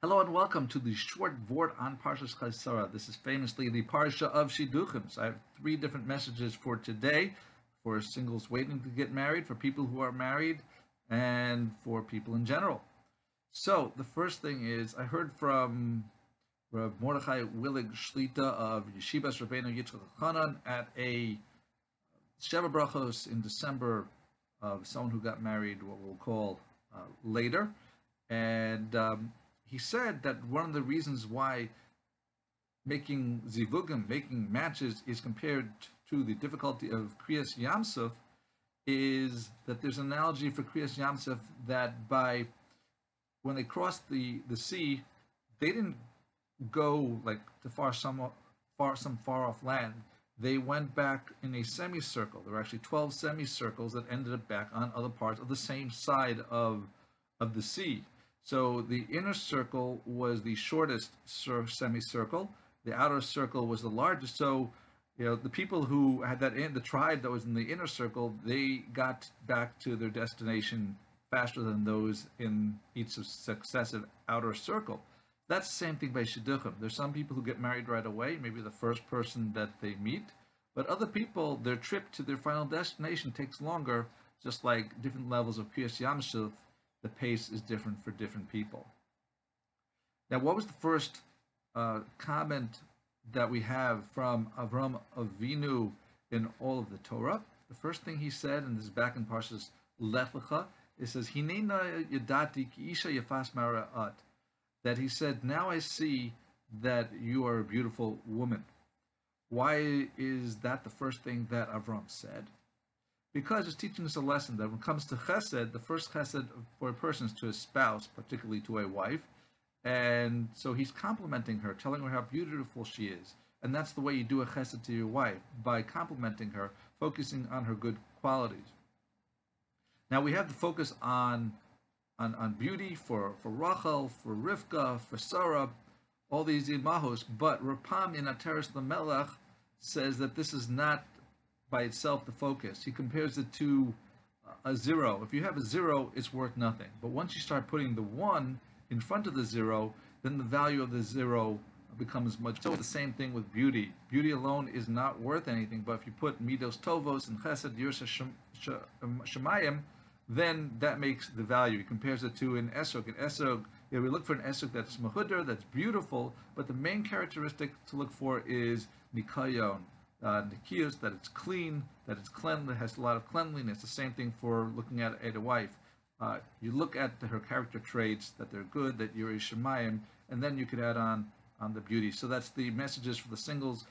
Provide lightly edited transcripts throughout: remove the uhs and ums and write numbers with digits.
Hello and welcome to the short Vort on Parshas Chayei. This is famously the Parsha of Shidduchim. So I have three different messages for today, for singles waiting to get married, for people who are married, and for people in general. So the first thing is, I heard from Rabbi Mordechai Willig Shlita of Yeshivas Rabbeinu Yitzchak Chanan at a Sheva Brachos in December of someone who got married, what we'll call later, and he said that one of the reasons why making Zivugim, making matches, is compared to the difficulty of Krias Yamsuf is that there's an analogy for Krias Yamsuf that when they crossed the sea, they didn't go like to some far off land. They went back in a semicircle. There were actually 12 semicircles that ended up back on other parts of the same side of the sea. So the inner circle was the shortest semicircle. The outer circle was the largest. So, the people who had the tribe that was in the inner circle, they got back to their destination faster than those in each successive outer circle. That's the same thing by Shidduchim. There's some people who get married right away, maybe the first person that they meet. But other people, their trip to their final destination takes longer, just like different levels of Krias Yamsuf. The pace is different for different people. Now, what was the first comment that we have from Avraham Avinu in all of the Torah? The first thing he said, and this is back in Parshas Levy, it says, "Hinena yadati ki isha yafas mara'at," that he said, "Now I see that you are a beautiful woman." Why is that the first thing that Avraham said? Because it's teaching us a lesson that when it comes to chesed, the first chesed for a person is to a spouse, particularly to a wife. And so he's complimenting her, telling her how beautiful she is. And that's the way you do a chesed to your wife, by complimenting her, focusing on her good qualities. Now we have the focus on beauty for Rachel, for Rivka, for Sarah, all these imahos. But Rapam in Ateres LaMelech says that this is not by itself the focus. He compares it to a zero. If you have a zero, it's worth nothing. But once you start putting the one in front of the zero, then the value of the zero becomes much. So the same thing with beauty. Beauty alone is not worth anything, but if you put midos tovos and chesed yirsa shemayim, then that makes the value. He compares it to an esrog. An esrog, we look for an esrog that's mahudr, that's beautiful, but the main characteristic to look for is nikayon. Nikios, that it's clean, that it's cleanly, has a lot of cleanliness. The same thing for looking at a wife. You look at her character traits, that they're good, that you're a shemayim, and then you could add on the beauty. So that's the messages for the singles.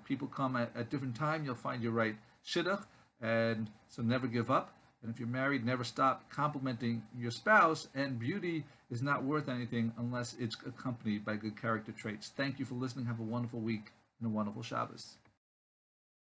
People come at different time. You'll find your right shidduch, and so never give up. And if you're married, never stop complimenting your spouse. And beauty is not worth anything unless it's accompanied by good character traits. Thank you for listening. Have a wonderful week and a wonderful Shabbos.